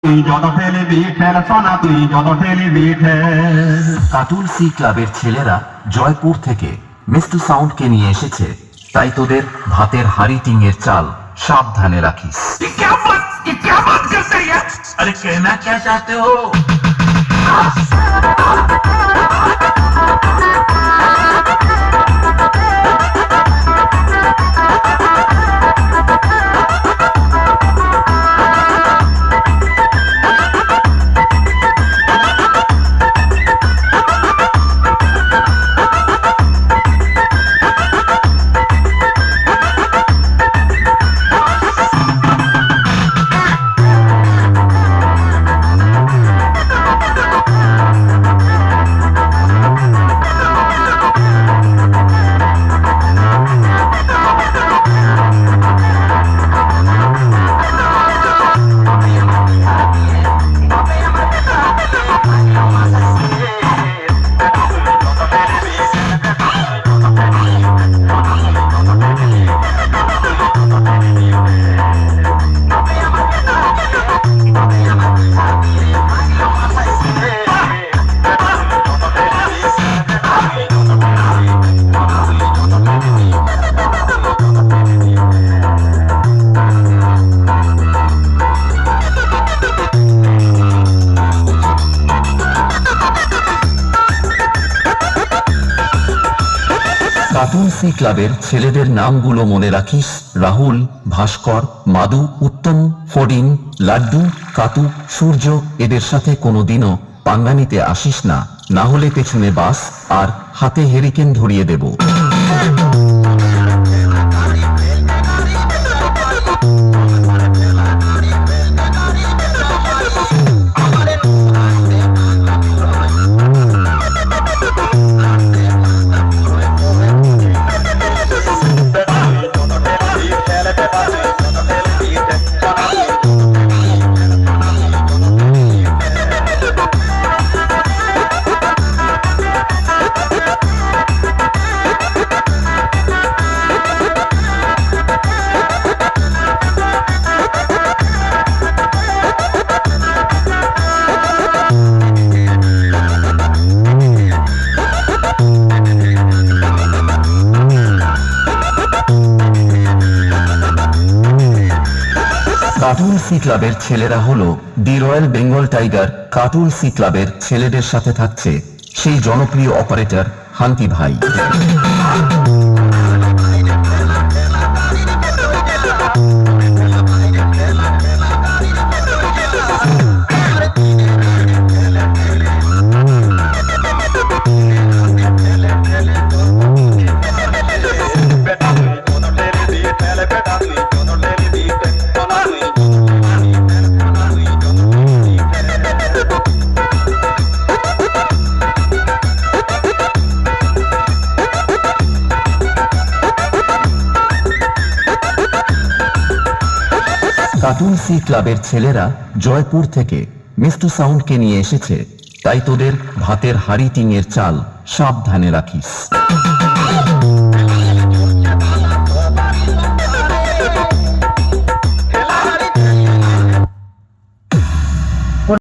তুই যত ঠেলে বিঠের সোনা তুই যত ঠেলে বিঠের। কাটুল সি ক্লাবের ছেলেরা জয়পুর থেকে মিষ্টু সাউন্ডকে নিয়ে এসেছে, তাই তোদের ভাতের হাড়ি টিঙের চাল সাবধানে রাখিস। ये क्या बात करते हैं? अरे कहना क्या चाहते हो? কাটুল সি ক্লাবের ছেলেদের নামগুলো মনে রাখিস: রাহুল, ভাস্কর, মাদু, উত্তম, ফডিং, লাড্ডু, কাতু, সূর্য। এদের সাথে কোনোদিনও পাঙ্গা নিতে আসিস না, না হলে পেছনে বাস আর হাতে হেরিকেন ধরিয়ে দেব। কাটুল সি ক্লাবের ছেলেরা হলো দি রয়্যাল বেঙ্গল টাইগার। কাটুল সি ক্লাবের ছেলেদের সাথে থাকছে সেই জনপ্রিয় অপারেটর হান্তি ভাই। কাটুল সি ক্লাবের ছেলেরা জয়পুর থেকে মিষ্টু সাউন্ডকে নিয়ে এসেছে, তাই তোদের ভাতের হাড়ি টিঙের চাল সাবধানে রাখিস।